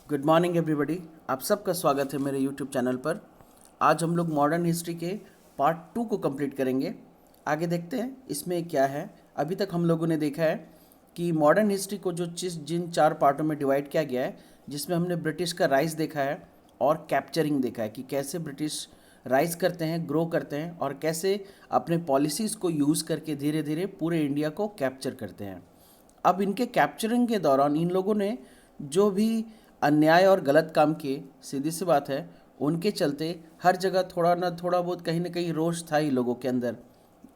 Good morning everybody. आप सबका स्वागत है मेरे यूट्यूब चैनल पर। आज हम लोग मॉडर्न हिस्ट्री के पार्ट 2 को कंप्लीट करेंगे। आगे देखते हैं इसमें क्या है। अभी तक हम लोगों ने देखा है कि मॉडर्न हिस्ट्री को जिन 4 पार्टों में डिवाइड किया गया है, जिसमें हमने ब्रिटिश का राइज देखा है और कैप्चरिंग देखा है कि कैसे ब्रिटिश राइज करते हैं, ग्रो करते हैं और कैसे अपने पॉलिसीज़ को यूज़ करके धीरे धीरे पूरे इंडिया को कैप्चर करते हैं। अब इनके कैप्चरिंग के दौरान इन लोगों ने जो भी अन्याय और गलत काम किए, सीधी सी बात है, उनके चलते हर जगह थोड़ा ना थोड़ा बहुत कहीं ना कहीं रोष था ही लोगों के अंदर।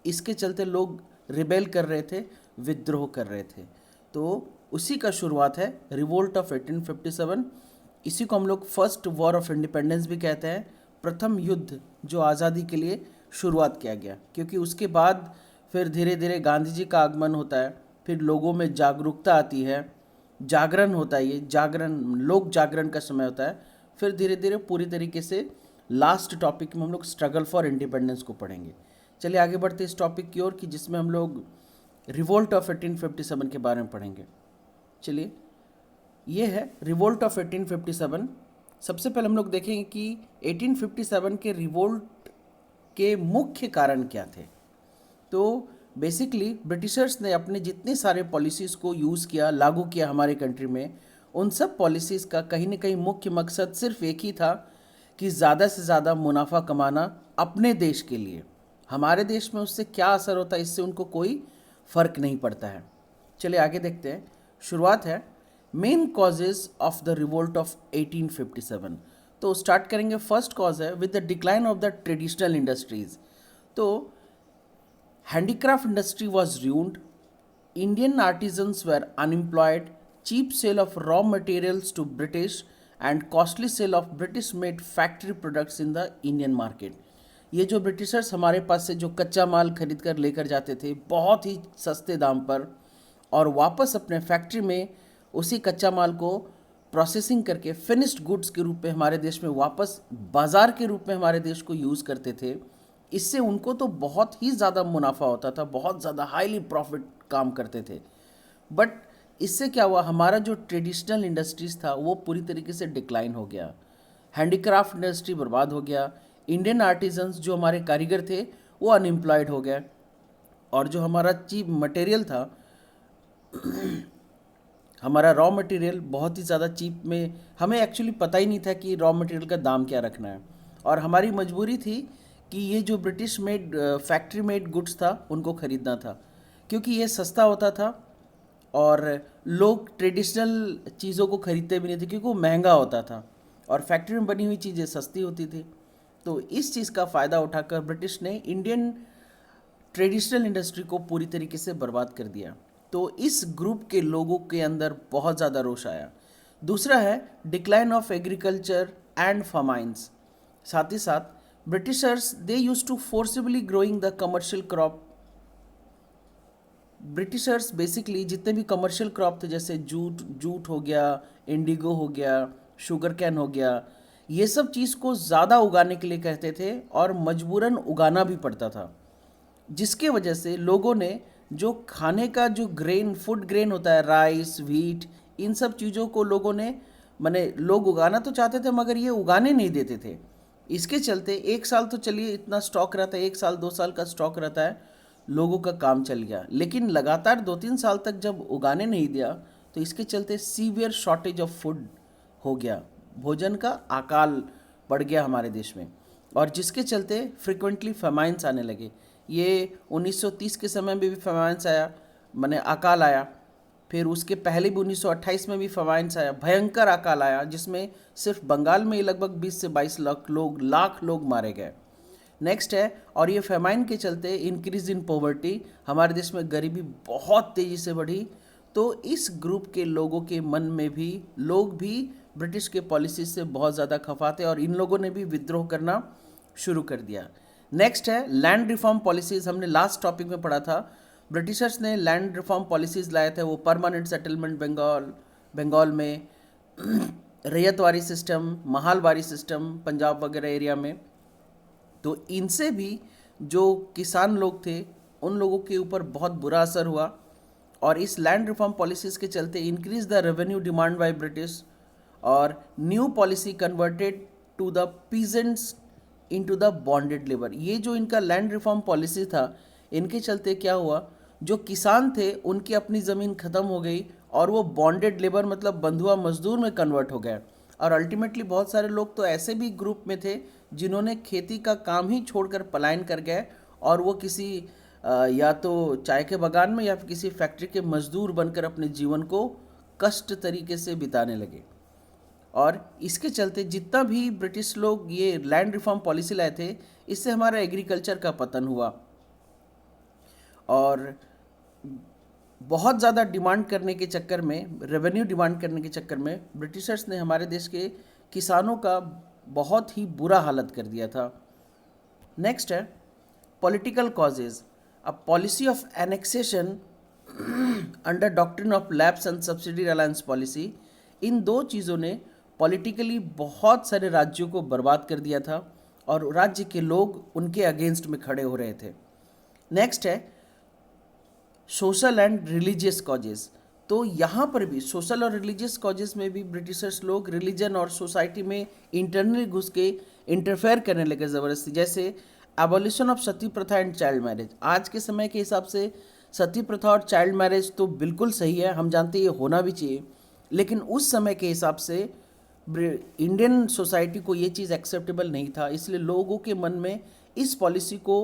इसके चलते लोग रिबेल कर रहे थे, विद्रोह कर रहे थे। तो उसी का शुरुआत है रिवोल्ट ऑफ 1857। इसी को हम लोग फर्स्ट वॉर ऑफ इंडिपेंडेंस भी कहते हैं, प्रथम युद्ध जो आज़ादी के लिए शुरुआत किया गया। क्योंकि उसके बाद फिर धीरे धीरे गांधी जी का आगमन होता है, फिर लोगों में जागरूकता आती है, जागरण होता है, ये जागरण लोक जागरण का समय होता है। फिर धीरे धीरे पूरी तरीके से लास्ट टॉपिक में हम लोग स्ट्रगल फॉर इंडिपेंडेंस को पढ़ेंगे। चलिए आगे बढ़ते इस टॉपिक की ओर कि जिसमें हम लोग रिवोल्ट ऑफ 1857 के बारे में पढ़ेंगे। चलिए, ये है रिवोल्ट ऑफ 1857। सबसे पहले हम लोग देखेंगे कि 1857 के रिवोल्ट के मुख्य कारण क्या थे। तो बेसिकली ब्रिटिशर्स ने अपने जितने सारे पॉलिसीज़ को यूज़ किया, लागू किया हमारे कंट्री में, उन सब पॉलिसीज़ का कहीं ना कहीं मुख्य मकसद सिर्फ एक ही था कि ज़्यादा से ज़्यादा मुनाफा कमाना अपने देश के लिए। हमारे देश में उससे क्या असर होता है, इससे उनको कोई फ़र्क नहीं पड़ता है। चलिए आगे देखते हैं। शुरुआत है main causes of the revolt of 1857। तो स्टार्ट करेंगे। फर्स्ट कॉज है with the decline of the traditional industries. तो handicraft industry was ruined, Indian artisans were unemployed, cheap sale of raw materials to British and costly sale of British made factory products in the Indian market। ये जो Britishers हमारे पास से जो कच्चा माल खरीद कर लेकर जाते थे बहुत ही सस्ते दाम पर, और वापस अपने फैक्ट्री में उसी कच्चा माल को प्रोसेसिंग करके फिनिश्ड गुड्स के रूप में हमारे देश में वापस बाज़ार के रूप में हमारे देश को यूज़ करते थे। इससे उनको तो बहुत ही ज़्यादा मुनाफा होता था, बहुत ज़्यादा हाईली प्रॉफिट काम करते थे। बट इससे क्या हुआ, हमारा जो ट्रेडिशनल इंडस्ट्रीज़ था वो पूरी तरीके से डिक्लाइन हो गया, हैंडीक्राफ्ट इंडस्ट्री बर्बाद हो गया, इंडियन आर्टिजन्स जो हमारे कारीगर थे वो अनएम्प्लॉयड हो गए, और जो हमारा चीप मटेरियल था, हमारा रॉ मटेरियल बहुत ही ज़्यादा चीप में, हमें एक्चुअली पता ही नहीं था कि रॉ मटेरियल का दाम क्या रखना है, और हमारी मजबूरी थी कि ये जो British made factory made goods था उनको ख़रीदना था, क्योंकि ये सस्ता होता था और लोग ट्रेडिशनल चीज़ों को ख़रीदते भी नहीं थे क्योंकि वो महंगा होता था, और फैक्ट्री में बनी हुई चीज़ें सस्ती होती थी। तो इस चीज़ का फ़ायदा उठाकर ब्रिटिश ने इंडियन ट्रेडिशनल इंडस्ट्री को पूरी तरीके से बर्बाद कर दिया। तो इस ग्रुप के लोगों के अंदर बहुत ज़्यादा रोष आया। दूसरा है decline of agriculture and famines. साथ ही साथ Britishers they use to forcibly growing the commercial crop. Britishers basically जितने भी कमर्शियल क्रॉप थे, जैसे जूट जूट हो गया, इंडिगो हो गया, शुगर कैन हो गया, ये सब चीज़ को ज़्यादा उगाने के लिए कहते थे और मजबूरन उगाना भी पड़ता था, जिसके वजह से लोगों ने जो खाने का जो ग्रेन फूड ग्रेन होता है, राइस व्हीट, इन सब चीज़ों को लोगों ने माने लोग उगाना तो चाहते थे मगर ये उगाने नहीं देते थे। इसके चलते एक साल तो चलिए इतना स्टॉक रहता है, एक साल 2 साल का स्टॉक रहता है, लोगों का काम चल गया। लेकिन लगातार 2-3 साल तक जब उगाने नहीं दिया तो इसके चलते सीवियर शॉर्टेज ऑफ फूड हो गया, भोजन का अकाल पड़ गया हमारे देश में, और जिसके चलते फ्रिक्वेंटली फेमाइंस आने लगे। ये 1930 के समय में भी फेमाइंस आया, माने अकाल आया। फिर उसके पहले भी 1928 में भी फेमाइंस आया, भयंकर अकाल आया, जिसमें सिर्फ बंगाल में ही लगभग 20 से 22 लाख लोग मारे गए। नेक्स्ट है, और ये फेमाइन के चलते इंक्रीज इन पॉवर्टी, हमारे देश में गरीबी बहुत तेज़ी से बढ़ी। तो इस ग्रुप के लोगों के मन में भी लोग भी ब्रिटिश के पॉलिसी से बहुत ज़्यादा खफा थे और इन लोगों ने भी विद्रोह करना शुरू कर दिया। नेक्स्ट है लैंड रिफॉर्म पॉलिसीज़। हमने लास्ट टॉपिक में पढ़ा था, ब्रिटिशर्स ने लैंड रिफॉर्म पॉलिसीज़ लाए थे, वो परमानेंट सेटलमेंट बंगाल में, रैयतवारी सिस्टम, महालवारी सिस्टम पंजाब वगैरह एरिया में। तो इनसे भी जो किसान लोग थे उन लोगों के ऊपर बहुत बुरा असर हुआ, और इस लैंड रिफॉर्म पॉलिसीज़ के चलते increase the revenue demand by British, और new policy converted to the peasants into the bonded labour. ये जो इनका लैंड रिफॉर्म पॉलिसी था, इनके चलते क्या हुआ, जो किसान थे उनकी अपनी ज़मीन ख़त्म हो गई और वो बॉन्डेड लेबर मतलब बंधुआ मजदूर में कन्वर्ट हो गए। और अल्टीमेटली बहुत सारे लोग तो ऐसे भी ग्रुप में थे जिन्होंने खेती का काम ही छोड़कर पलायन कर गए और वो किसी या तो चाय के बागान में या फिर किसी फैक्ट्री के मजदूर बनकर अपने जीवन को कष्ट तरीके से बिताने लगे। और इसके चलते जितना भी ब्रिटिश लोग ये लैंड रिफॉर्म पॉलिसी लाए थे, इससे हमारा एग्रीकल्चर का पतन हुआ और बहुत ज़्यादा डिमांड करने के चक्कर में, रेवेन्यू डिमांड करने के चक्कर में ब्रिटिशर्स ने हमारे देश के किसानों का बहुत ही बुरा हालत कर दिया था। नेक्स्ट है political causes. A policy of annexation under doctrine of lapse and subsidy alliance policy, इन दो चीज़ों ने पॉलिटिकली बहुत सारे राज्यों को बर्बाद कर दिया था और राज्य के लोग उनके अगेंस्ट में खड़े हो रहे थे। नेक्स्ट है सोशल एंड रिलीजियस कॉजेज़। तो यहाँ पर भी सोशल और रिलीजियस कॉजेज़ में भी ब्रिटिशर्स लोग रिलीजन और सोसाइटी में इंटरनली घुस के इंटरफेयर करने लगे ज़बरदस्ती। जैसे एबॉलिशन ऑफ सती प्रथा एंड चाइल्ड मैरिज। आज के समय के हिसाब से सती प्रथा और चाइल्ड मैरिज तो बिल्कुल सही है, हम जानते हैं ये होना भी चाहिए, लेकिन उस समय के हिसाब से इंडियन सोसाइटी को ये चीज़ एक्सेप्टेबल नहीं था। इसलिए लोगों के मन में इस पॉलिसी को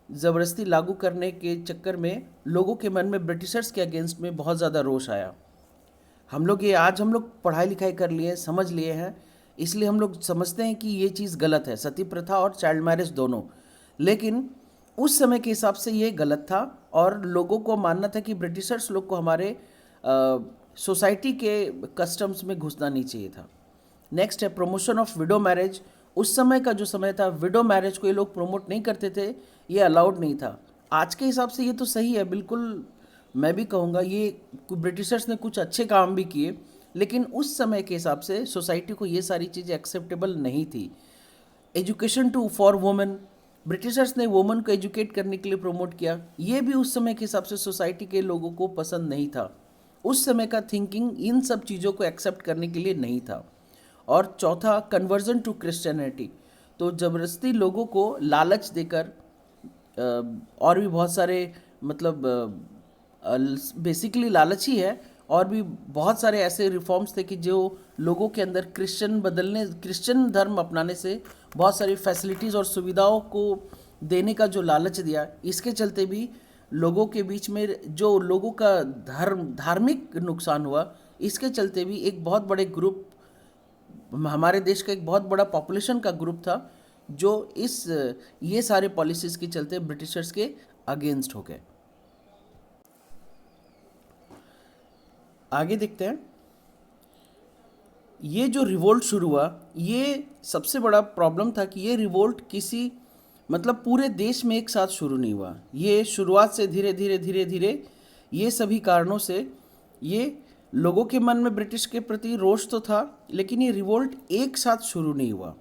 ज़बरदस्ती लागू करने के चक्कर में लोगों के मन में ब्रिटिशर्स के अगेंस्ट में बहुत ज़्यादा रोष आया। हम लोग पढ़ाई लिखाई कर लिए, समझ लिए हैं, इसलिए हम लोग समझते हैं कि ये चीज़ गलत है, सती प्रथा और चाइल्ड मैरिज दोनों। लेकिन उस समय के हिसाब से ये गलत था और लोगों को मानना था कि ब्रिटिशर्स लोग को हमारे सोसाइटी के कस्टम्स में घुसना नहीं चाहिए था। नेक्स्ट है प्रमोशन ऑफ विडो मैरिज। उस समय का जो समय था, विडो मैरिज को ये लोग प्रमोट नहीं करते थे, ये अलाउड नहीं था। आज के हिसाब से ये तो सही है, बिल्कुल मैं भी कहूँगा ये ब्रिटिशर्स ने कुछ अच्छे काम भी किए, लेकिन उस समय के हिसाब से सोसाइटी को ये सारी चीज़ें एक्सेप्टेबल नहीं थी। Education to for women, Britishers ने वुमेन को एजुकेट करने के लिए प्रमोट किया, ये भी उस समय के हिसाब से सोसाइटी के लोगों को पसंद नहीं था। उस समय का थिंकिंग इन सब चीज़ों को एक्सेप्ट करने के लिए नहीं था। और चौथा कन्वर्जन टू क्रिश्चियनिटी। तो ज़बरदस्ती लोगों को लालच देकर और भी बहुत सारे मतलब बेसिकली लालच ही है, और भी बहुत सारे ऐसे रिफॉर्म्स थे कि जो लोगों के अंदर क्रिश्चियन धर्म अपनाने से बहुत सारी फैसिलिटीज़ और सुविधाओं को देने का जो लालच दिया, इसके चलते भी लोगों के बीच में जो लोगों का धार्मिक नुकसान हुआ, इसके चलते भी एक बहुत बड़े ग्रुप, हमारे देश का एक बहुत बड़ा पॉपुलेशन का ग्रुप था जो ये सारे पॉलिसीज़ के चलते ब्रिटिशर्स के अगेंस्ट हो गए। आगे देखते हैं, ये जो रिवोल्ट शुरू हुआ, ये सबसे बड़ा प्रॉब्लम था कि ये रिवोल्ट किसी मतलब पूरे देश में एक साथ शुरू नहीं हुआ। ये शुरुआत से धीरे धीरे ये सभी कारणों से ये लोगों के मन में ब्रिटिश के प्रति रोष तो था, लेकिन ये रिवोल्ट एक साथ शुरू नहीं हुआ।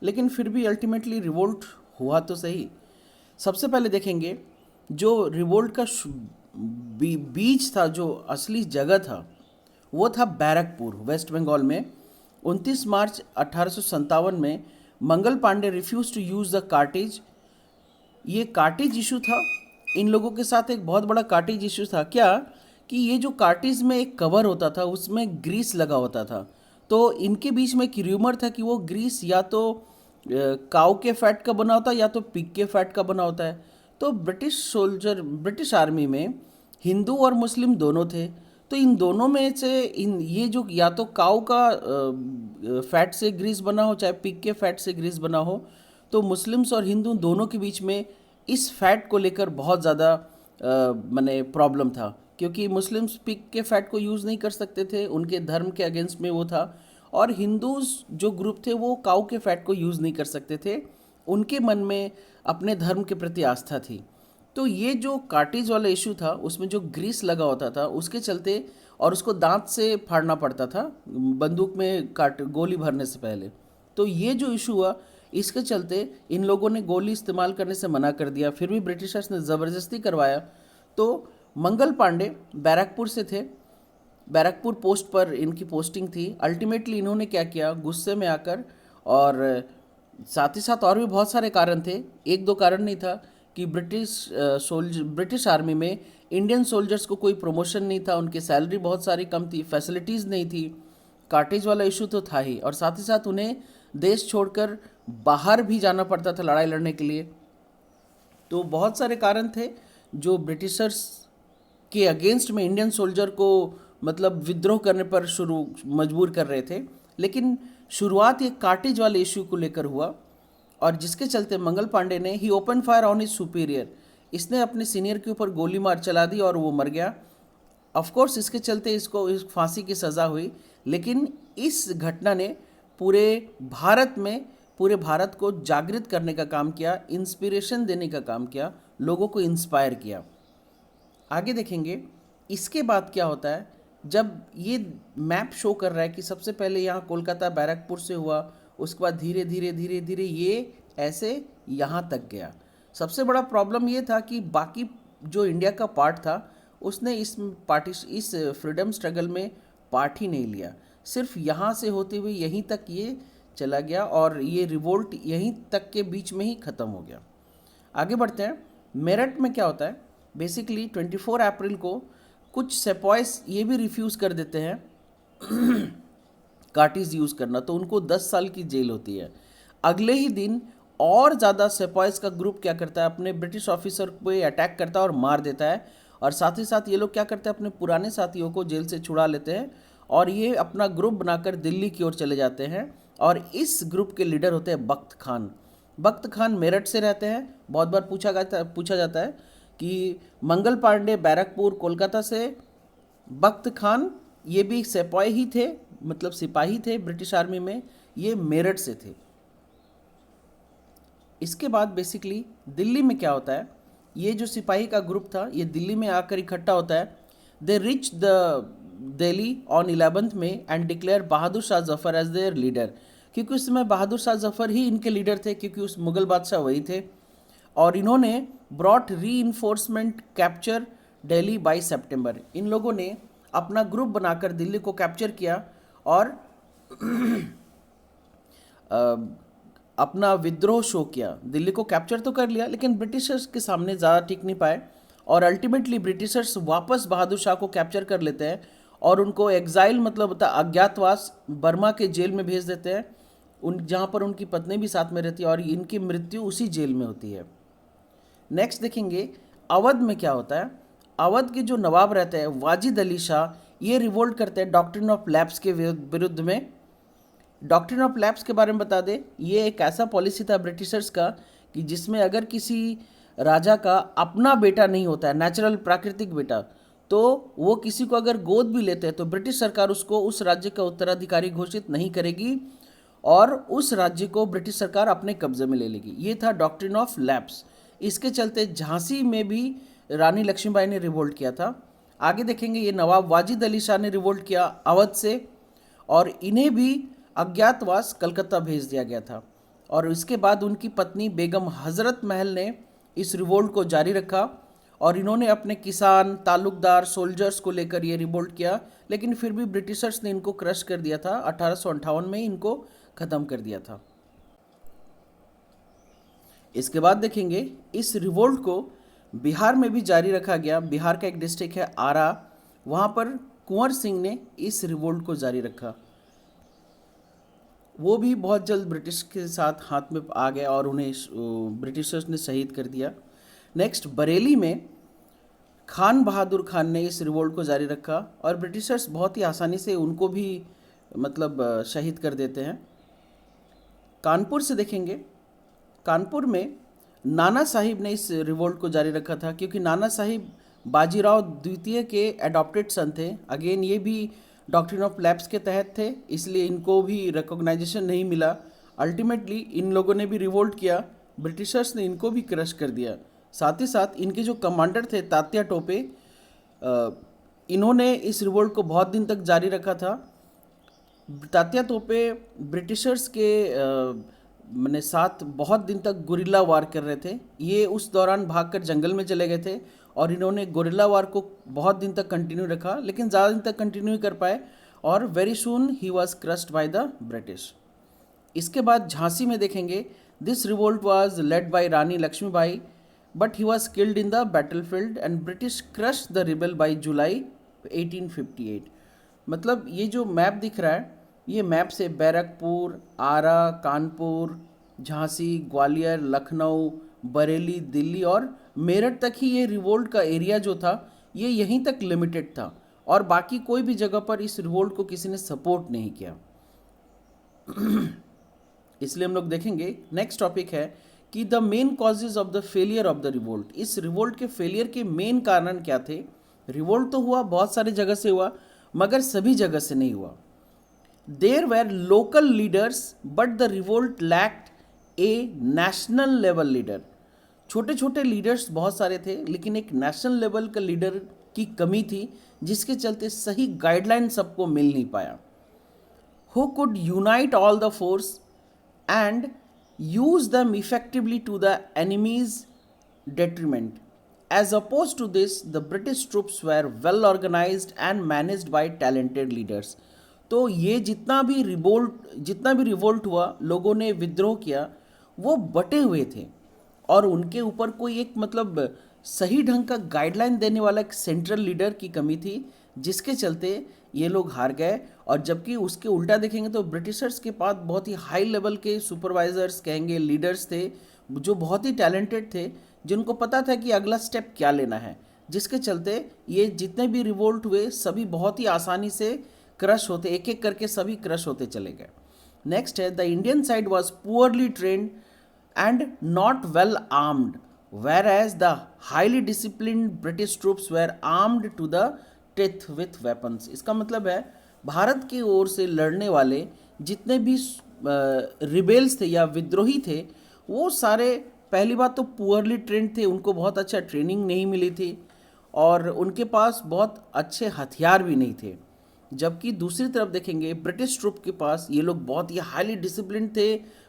लेकिन फिर भी अल्टीमेटली रिवोल्ट हुआ तो सही। सबसे पहले देखेंगे जो रिवोल्ट का बीज था, जो असली जगह था, वो था बैरकपुर, वेस्ट बंगाल में। 29 मार्च 1857 में Mangal Pandey refuse to use the cartridge. ये कार्टेज इशू था, इन लोगों के साथ एक बहुत बड़ा कार्टेज इशू था। क्या कि ये जो कार्टेज में एक कवर होता था, उसमें ग्रीस लगा होता था, तो इनके बीच में एक र्यूमर था कि वो ग्रीस या तो काऊ के फैट का बना होता है या तो पिग के फैट का बना होता है। तो ब्रिटिश आर्मी में हिंदू और मुस्लिम दोनों थे, तो इन दोनों में से ये जो या तो काऊ का फैट से ग्रीस बना हो, चाहे पिग के फैट से ग्रीस बना हो, तो मुस्लिम्स और हिंदू दोनों के बीच में इस फैट को लेकर बहुत ज़्यादा माने प्रॉब्लम था, क्योंकि मुस्लिम्स पिग के फैट को यूज़ नहीं कर सकते थे, उनके धर्म के अगेंस्ट में वो था, और हिंदूज जो ग्रुप थे वो काऊ के फैट को यूज़ नहीं कर सकते थे, उनके मन में अपने धर्म के प्रति आस्था थी। तो ये जो कार्टेज वाला इशू था, उसमें जो ग्रीस लगा होता था उसके चलते, और उसको दांत से फाड़ना पड़ता था बंदूक में गोली भरने से पहले, तो ये जो इशू हुआ, इसके चलते इन लोगों ने गोली इस्तेमाल करने से मना कर दिया। फिर भी ब्रिटिशर्स ने ज़बरदस्ती करवाया। तो मंगल पांडे बैरकपुर से थे, बैरकपुर पोस्ट पर इनकी पोस्टिंग थी। अल्टीमेटली इन्होंने क्या किया, गुस्से में आकर, और साथ ही साथ और भी बहुत सारे कारण थे, एक दो कारण नहीं था, कि ब्रिटिश आर्मी में इंडियन सोल्जर्स को कोई प्रमोशन नहीं था, उनकी सैलरी बहुत सारी कम थी, फैसिलिटीज़ नहीं थी, कार्टेज वाला इशू तो था ही, और साथ ही साथ उन्हें देश छोड़कर बाहर भी जाना पड़ता था लड़ाई लड़ने के लिए। तो बहुत सारे कारण थे जो ब्रिटिशर्स के अगेंस्ट में इंडियन सोल्जर को मतलब विद्रोह करने पर मजबूर कर रहे थे। लेकिन शुरुआत एक कार्टेज वाले इशू को लेकर हुआ, और जिसके चलते मंगल पांडे ने ही open fire on his superior, इसने अपने सीनियर के ऊपर गोली मार चला दी और वो मर गया। ऑफ कोर्स इसके चलते इसको इस फांसी की सज़ा हुई, लेकिन इस घटना ने पूरे भारत को जागृत करने का काम किया, इंस्पिरेशन देने का काम किया, लोगों को इंस्पायर किया। आगे देखेंगे इसके बाद क्या होता है। जब ये मैप शो कर रहा है कि सबसे पहले यहाँ कोलकाता बैरकपुर से हुआ, उसके बाद धीरे धीरे धीरे धीरे ये ऐसे यहाँ तक गया। सबसे बड़ा प्रॉब्लम ये था कि बाकी जो इंडिया का पार्ट था उसने इस फ्रीडम स्ट्रगल में पार्ट ही नहीं लिया, सिर्फ यहाँ से होते हुए यहीं तक ये चला गया, और ये रिवोल्ट यहीं तक के बीच में ही ख़त्म हो गया। आगे बढ़ते हैं। मेरठ में क्या होता है, बेसिकली 24 अप्रैल को कुछ सेपॉयस ये भी रिफ्यूज़ कर देते हैं कार्टिज यूज़ करना, तो उनको 10 साल की जेल होती है। अगले ही दिन और ज़्यादा सेपॉयस का ग्रुप क्या करता है, अपने ब्रिटिश ऑफिसर पे अटैक करता है और मार देता है, और साथ ही साथ ये लोग क्या करते हैं, अपने पुराने साथियों को जेल से छुड़ा लेते हैं, और ये अपना ग्रुप बनाकर दिल्ली की ओर चले जाते हैं। और इस ग्रुप के लीडर होते हैं बख्त खान। बख्त खान मेरठ से रहते हैं। बहुत बार पूछा जाता है कि मंगल पांडे बैरकपुर कोलकाता से, बख्त खान ये भी सिपाही ही थे, मतलब सिपाही थे ब्रिटिश आर्मी में, ये मेरठ से थे। इसके बाद बेसिकली दिल्ली में क्या होता है, ये जो सिपाही का ग्रुप था ये दिल्ली में आकर इकट्ठा होता है। They reach the Delhi on 11 May and declare Bahadur Shah Zafar as their leader, क्योंकि उस समय बहादुर शाह जफर ही इनके लीडर थे, क्योंकि उस मुगल बादशाह वही थे। और इन्होंने ब्रॉट री इन्फोर्समेंट कैप्चर दिल्ली बाई सितंबर, इन लोगों ने अपना ग्रुप बनाकर दिल्ली को कैप्चर किया और अपना विद्रोह शो किया। दिल्ली को कैप्चर तो कर लिया, लेकिन ब्रिटिशर्स के सामने ज़्यादा टिक नहीं पाए, और अल्टीमेटली ब्रिटिशर्स वापस बहादुर शाह को कैप्चर कर लेते हैं और उनको एग्जाइल, मतलब होता अज्ञातवास, बर्मा के जेल में भेज देते हैं, जहाँ पर उनकी पत्नी भी साथ में रहती है, और इनकी मृत्यु उसी जेल में होती है। नेक्स्ट देखेंगे अवध में क्या होता है। अवध के जो नवाब रहते हैं वाजिद अली शाह, ये रिवोल्ट करते हैं डॉक्ट्रिन ऑफ लैप्स के विरुद्ध में। डॉक्ट्रिन ऑफ लैप्स के बारे में बता दें, ये एक ऐसा पॉलिसी था ब्रिटिशर्स का कि जिसमें अगर किसी राजा का अपना बेटा नहीं होता है, नेचुरल प्राकृतिक बेटा, तो वो किसी को अगर गोद भी लेते हैं तो ब्रिटिश सरकार उसको उस राज्य का उत्तराधिकारी घोषित नहीं करेगी और उस राज्य को ब्रिटिश सरकार अपने कब्जे में ले लेगी। ये था डॉक्ट्रिन ऑफ लैप्स। इसके चलते झांसी में भी रानी लक्ष्मीबाई ने रिवोल्ट किया था। आगे देखेंगे ये नवाब वाजिद अली शाह ने रिवोल्ट किया अवध से, और इन्हें भी अज्ञातवास कलकत्ता भेज दिया गया था। और इसके बाद उनकी पत्नी बेगम हजरत महल ने इस रिवोल्ट को जारी रखा, और इन्होंने अपने किसान, ताल्लुकदार, सोल्जर्स को लेकर ये रिवोल्ट किया, लेकिन फिर भी ब्रिटिशर्स ने इनको क्रश कर दिया था। 1858 में इनको ख़त्म कर दिया था। इसके बाद देखेंगे इस रिवोल्ट को बिहार में भी जारी रखा गया। बिहार का एक डिस्ट्रिक्ट है आरा, वहाँ पर कुंवर सिंह ने इस रिवोल्ट को जारी रखा। वो भी बहुत जल्द ब्रिटिश के साथ हाथ में आ गया और उन्हें ब्रिटिशर्स ने शहीद कर दिया। नेक्स्ट बरेली में खान बहादुर खान ने इस रिवोल्ट को जारी रखा, और ब्रिटिशर्स बहुत ही आसानी से उनको भी मतलब शहीद कर देते हैं। कानपुर से देखेंगे, कानपुर में नाना साहिब ने इस रिवोल्ट को जारी रखा था, क्योंकि नाना साहिब बाजीराव द्वितीय के एडॉप्टेड सन थे। अगेन ये भी डॉक्ट्रिन ऑफ लैप्स के तहत थे, इसलिए इनको भी रिकॉग्नाइजेशन नहीं मिला। अल्टीमेटली इन लोगों ने भी रिवोल्ट किया, ब्रिटिशर्स ने इनको भी क्रश कर दिया। साथ ही साथ इनके जो कमांडर थे तात्या टोपे, इन्होंने इस रिवोल्ट को बहुत दिन तक जारी रखा था। तात्या टोपे ब्रिटिशर्स के साथ बहुत दिन तक गुरिल्ला वार कर रहे थे। ये उस दौरान भागकर जंगल में चले गए थे और इन्होंने गोरिल्ला वार को बहुत दिन तक कंटिन्यू रखा, लेकिन ज़्यादा दिन तक कंटिन्यू कर पाए और very soon he was crushed by the British. इसके बाद झांसी में देखेंगे, this revolt was led by Rani Lakshmibai but he was killed in the battlefield and British crush the rebel by July 1858। मतलब ये जो मैप दिख रहा है, ये मैप से बैरकपुर, आरा, कानपुर, झांसी, ग्वालियर, लखनऊ, बरेली, दिल्ली और मेरठ तक ही ये रिवोल्ट का एरिया जो था ये यहीं तक लिमिटेड था और बाकी कोई भी जगह पर इस रिवोल्ट को किसी ने सपोर्ट नहीं किया। इसलिए हम लोग देखेंगे, नेक्स्ट टॉपिक है कि the main causes of the failure of the revolt. इस रिवोल्ट के फेलियर के मेन कारण क्या थे? रिवोल्ट तो हुआ, बहुत सारी जगह से हुआ, मगर सभी जगह से नहीं हुआ। There were local leaders but the revolt lacked a national level leader. छोटे छोटे लीडर्स बहुत सारे थे, लेकिन एक नेशनल लेवल का लीडर की कमी थी, जिसके चलते सही गाइडलाइन सबको मिल नहीं पाया। Who could unite all the force and use them effectively to the enemy's detriment. As opposed to this, the British troops were well organized and managed by talented leaders. तो ये जितना भी रिवोल्ट हुआ, लोगों ने विद्रोह किया, वो बटे हुए थे और उनके ऊपर कोई एक मतलब सही ढंग का गाइडलाइन देने वाला एक सेंट्रल लीडर की कमी थी, जिसके चलते ये लोग हार गए। और जबकि उसके उल्टा देखेंगे तो ब्रिटिशर्स के पास बहुत ही हाई लेवल के सुपरवाइजर्स कहेंगे, लीडर्स थे जो बहुत ही टैलेंटेड थे, जिनको पता था कि अगला स्टेप क्या लेना है, जिसके चलते ये जितने भी रिवोल्ट हुए सभी बहुत ही आसानी से क्रश होते, एक एक करके सभी क्रश होते चले गए। नेक्स्ट है, the Indian side was poorly trend and not well armed, whereas the highly disciplined British troops were armed to the teeth with weapons. इसका मतलब है भारत की ओर से लड़ने वाले जितने भी रिबेल्स थे या विद्रोही थे, वो सारे पहली बात तो पुअरली ट्रेंड थे, उनको बहुत अच्छा ट्रेनिंग नहीं मिली थी और उनके पास बहुत अच्छे हथियार भी नहीं थे। जबकि दूसरी तरफ देखेंगे, ब्रिटिश ट्रूप के पास ये लोग बहुत ही हाईली डिसिप्लिन थे,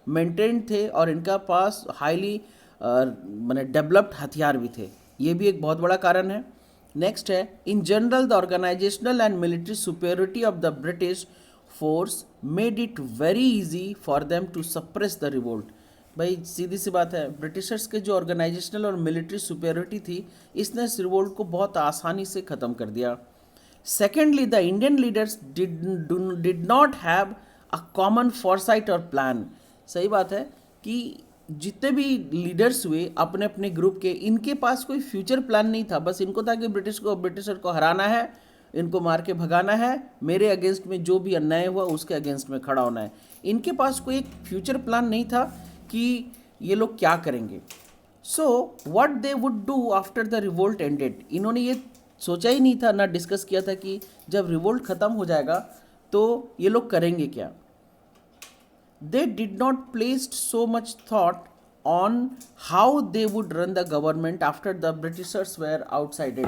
मेंटेन्ड थे और इनका पास हाईली माने डेवलप्ड हथियार भी थे। ये भी एक बहुत बड़ा कारण है। नेक्स्ट है, in general the organisational and military superiority of the British force made it very easy for them to suppress the revolt. भाई सीधी सी बात है, ब्रिटिशर्स के जो ऑर्गेनाइजेशनल और मिलिट्री सुपेरियोरिटी थी, इसने इस रिवोल्ट को बहुत आसानी से ख़त्म कर दिया। Secondly, the Indian leaders did not have a common foresight or plan. सही बात है कि जितने भी लीडर्स हुए अपने अपने ग्रुप के, इनके पास कोई फ्यूचर प्लान नहीं था। बस इनको था कि ब्रिटिशर को हराना है, इनको मार के भगाना है, मेरे अगेंस्ट में जो भी अन्याय हुआ उसके अगेंस्ट में खड़ा होना है। इनके पास कोई एक फ्यूचर प्लान नहीं था कि ये लोग क्या करेंगे। So what they would do after the revolt ended. इन्होंने ये सोचा ही नहीं था, ना डिस्कस किया था कि जब रिवोल्ट ख़त्म हो जाएगा तो ये लोग करेंगे क्या। They did not placed so much thought on how they would run the government after the Britishers were outsided.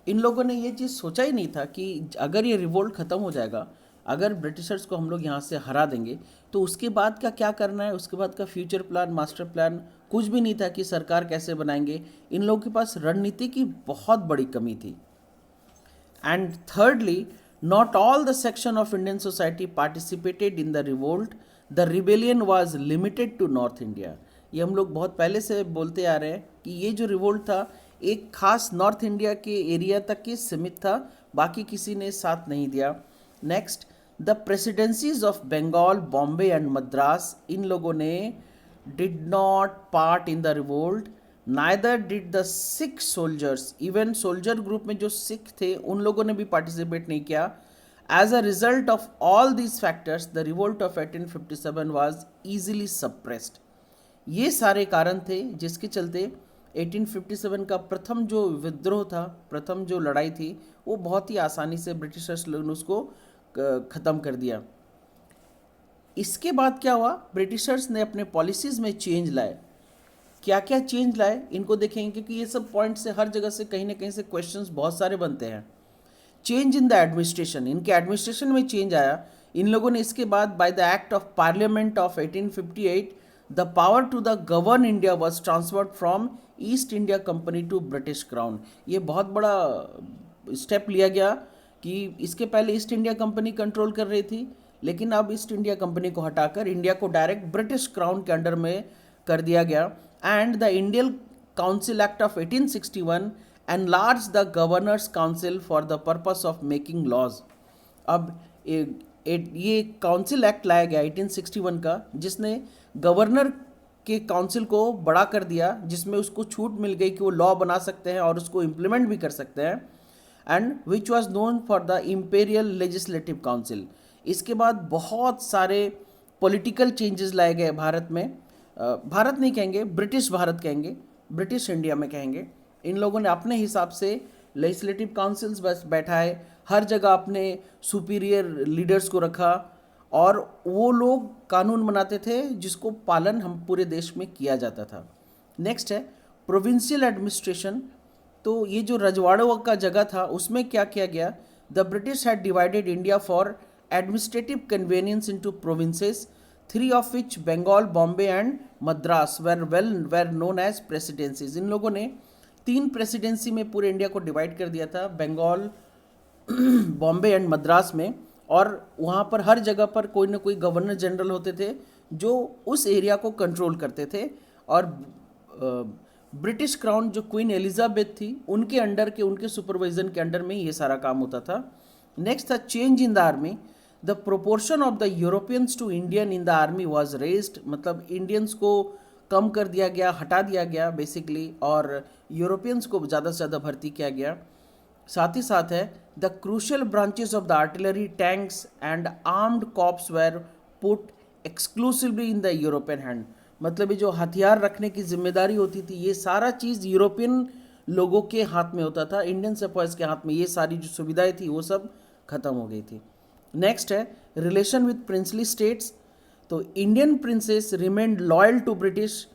इन लोगों ने ये चीज़ सोचा ही नहीं था कि अगर ये रिवोल्ट ख़त्म हो जाएगा, अगर ब्रिटिशर्स को हम लोग यहाँ से हरा देंगे तो उसके बाद का क्या करना है, उसके बाद का फ्यूचर प्लान, मास्टर प्लान कुछ भी नहीं था कि सरकार कैसे बनाएंगे। इन लोगों के पास रणनीति की बहुत बड़ी कमी थी। And thirdly, not all the section of Indian society participated in the revolt, the rebellion was limited to North India. ये हम लोग बहुत पहले से बोलते आ रहे हैं कि ये जो रिवोल्ट था एक खास नॉर्थ इंडिया के एरिया तक ही सीमित था, बाकी किसी ने साथ नहीं दिया। Next, the presidencies of Bengal, Bombay and Madras, इन लोगों ने did not part in the revolt, neither did the Sikh soldiers. Even soldier group में जो सिख थे उन लोगों ने भी पार्टिसिपेट नहीं किया। As a result of all these factors, the revolt of 1857 was easily suppressed. ये सारे कारण थे जिसके चलते 1857 का प्रथम जो विद्रोह था, प्रथम जो लड़ाई थी, वो बहुत ही आसानी से ब्रिटिशर्स लोगों ने उसको ख़त्म कर दिया। इसके बाद क्या हुआ, ब्रिटिशर्स ने अपने पॉलिसीज़ में चेंज लाए। क्या क्या चेंज लाए इनको देखेंगे, क्योंकि ये सब पॉइंट से हर जगह से कहीं ना कहीं से क्वेश्चंस बहुत सारे बनते हैं। चेंज इन द एडमिनिस्ट्रेशन, इनके एडमिनिस्ट्रेशन में चेंज आया। इन लोगों ने इसके बाद by the act of parliament of 1858 the power to the govern India was transferred from East India Company to British crown. ये बहुत बड़ा स्टेप लिया गया कि इसके पहले ईस्ट इंडिया कंपनी कंट्रोल कर रही थी, लेकिन अब ईस्ट इंडिया कंपनी को हटाकर इंडिया को डायरेक्ट ब्रिटिश क्राउन के अंडर में कर दिया गया। And the Indian council act of 1861 enlarge the governors council for the purpose of making laws. अब ये काउंसिल एक्ट लाया गया 1861 का, जिसने गवर्नर के काउंसिल को बड़ा कर दिया, जिसमें उसको छूट मिल गई कि वो लॉ बना सकते हैं और उसको इम्प्लीमेंट भी कर सकते हैं। And which was known for the imperial legislative council. इसके बाद बहुत सारे पॉलिटिकल चेंजेस लाए गए भारत में। भारत नहीं कहेंगे, ब्रिटिश भारत कहेंगे, ब्रिटिश इंडिया में कहेंगे। इन लोगों ने अपने हिसाब से लेजिस्लेटिव काउंसिल्स बस बैठाए, हर जगह अपने सुपीरियर लीडर्स को रखा और वो लोग कानून बनाते थे जिसको पालन हम पूरे देश में किया जाता था। नेक्स्ट है प्रोविंशियल एडमिनिस्ट्रेशन। तो ये जो रजवाड़ों का जगह था उसमें क्या किया गया, the British had divided India for administrative convenience into provinces, three of which Bengal, Bombay and Madras were known as presidencies. इन लोगों ने 3 प्रेसिडेंसी में पूरे इंडिया को डिवाइड कर दिया था, बंगाल, बॉम्बे एंड मद्रास में। और वहाँ पर हर जगह पर कोई ना कोई गवर्नर जनरल होते थे जो उस एरिया को कंट्रोल करते थे। और ब्रिटिश क्राउन जो क्वीन एलिजाबेथ थी उनके अंडर के, उनके सुपरविजन के अंडर में ये सारा काम होता था। नेक्स्ट था change in the army. The proportion of the Europeans to Indian in the army was raised. मतलब इंडियंस को कम कर दिया गया, हटा दिया गया बेसिकली, और यूरोपियंस को ज़्यादा से ज़्यादा भर्ती किया गया। साथ ही साथ है the crucial branches of the artillery, tanks and armed corps were put exclusively in the European hand. मतलब ये जो हथियार रखने की जिम्मेदारी होती थी, ये सारा चीज़ यूरोपियन लोगों के हाथ में होता था, इंडियन सिपाहीज के हाथ में ये सारी जो सुविधाएं थी वो सब खत्म हो गई थी। नेक्स्ट है रिलेशन विद प्रिंसली स्टेट्स। तो Indian princes remained loyal to British,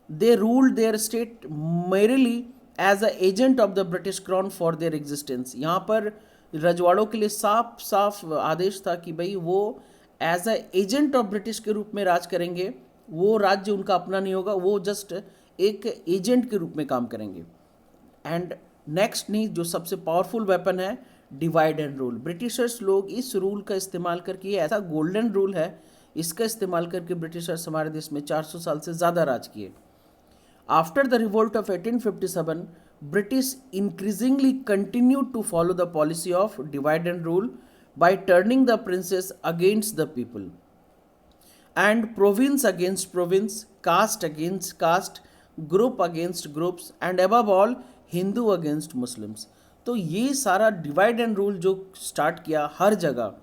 they ruled their state merely as a agent of the British crown for their existence. यहाँ पर रजवाड़ों के लिए साफ साफ आदेश था कि भाई वो as a agent of British के रूप में राज करेंगे, वो राज्य उनका अपना नहीं होगा, वो जस्ट एक एजेंट के रूप में काम करेंगे। एंड नेक्स्ट नहीं, जो सबसे पावरफुल वेपन है, डिवाइड एंड रूल। ब्रिटिशर्स लोग इस रूल का इस्तेमाल करके, ये ऐसा गोल्डन रूल है, इसका इस्तेमाल करके ब्रिटिशर्स हमारे देश में 400 साल से ज़्यादा राज किए। After the revolt of 1857, British increasingly continued to follow the policy of divide and rule by turning the princes against the people and province against province, caste against caste, group against groups and above all Hindu against Muslims. तो ये सारा divide and rule जो start किया हर जगह,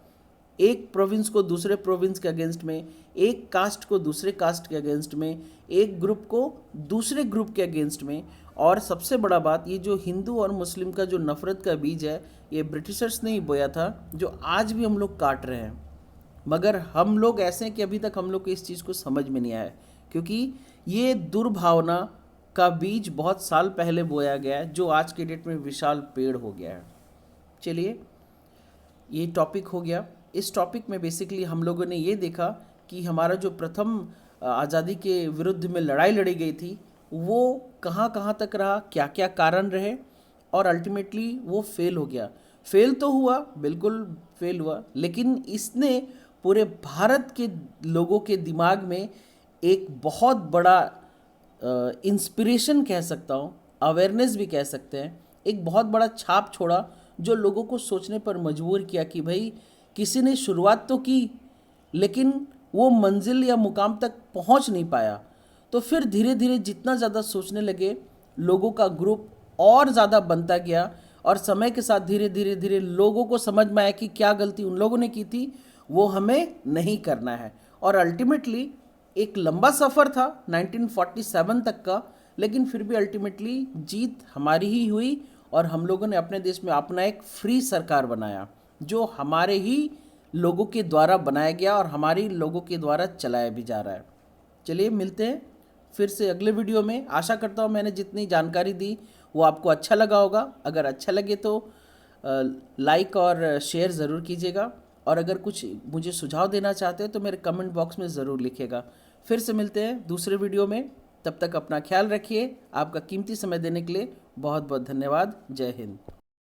एक province को दूसरे province के अगेंस्ट में, एक कास्ट को दूसरे कास्ट के अगेंस्ट में, एक ग्रुप को दूसरे ग्रुप के अगेंस्ट में। और सबसे बड़ा बात, ये जो हिंदू और मुस्लिम का जो नफ़रत का बीज है, ये ब्रिटिशर्स ने ही बोया था, जो आज भी हम लोग काट रहे हैं। मगर हम लोग ऐसे हैं कि अभी तक हम लोग को इस चीज़ को समझ में नहीं आया, क्योंकि ये दुर्भावना का बीज बहुत साल पहले बोया गया है, जो आज के डेट में विशाल पेड़ हो गया है। चलिए, ये टॉपिक हो गया। इस टॉपिक में बेसिकली हम लोगों ने ये देखा कि हमारा जो प्रथम आज़ादी के विरुद्ध में लड़ाई लड़ी गई थी, वो कहाँ कहाँ तक रहा, क्या क्या कारण रहे, और अल्टीमेटली वो फेल हो गया। फेल तो हुआ, बिल्कुल फेल हुआ, लेकिन इसने पूरे भारत के लोगों के दिमाग में एक बहुत बड़ा इंस्पिरेशन कह सकता हूँ, अवेयरनेस भी कह सकते हैं, एक बहुत बड़ा छाप छोड़ा, जो लोगों को सोचने पर मजबूर किया कि भाई किसी ने शुरुआत तो की, लेकिन वो मंजिल या मुकाम तक पहुंच नहीं पाया। तो फिर धीरे धीरे जितना ज़्यादा सोचने लगे, लोगों का ग्रुप और ज़्यादा बनता गया, और समय के साथ धीरे धीरे धीरे लोगों को समझ में आया कि क्या गलती उन लोगों ने की थी, वो हमें नहीं करना है। और अल्टीमेटली एक लंबा सफ़र था 1947 तक का, लेकिन फिर भी अल्टीमेटली जीत हमारी ही हुई, और हम लोगों ने अपने देश में अपना एक फ्री सरकार बनाया, जो हमारे ही लोगों के द्वारा बनाया गया और हमारे लोगों के द्वारा चलाया भी जा रहा है। चलिए, मिलते हैं फिर से अगले वीडियो में। आशा करता हूँ मैंने जितनी जानकारी दी वो आपको अच्छा लगा होगा। अगर अच्छा लगे तो लाइक और शेयर ज़रूर कीजिएगा, और अगर कुछ मुझे सुझाव देना चाहते हैं तो मेरे कमेंट बॉक्स में ज़रूर लिखिएगा। फिर से मिलते हैं दूसरे वीडियो में। तब तक अपना ख्याल रखिए। आपका कीमती समय देने के लिए बहुत बहुत धन्यवाद। जय हिंद।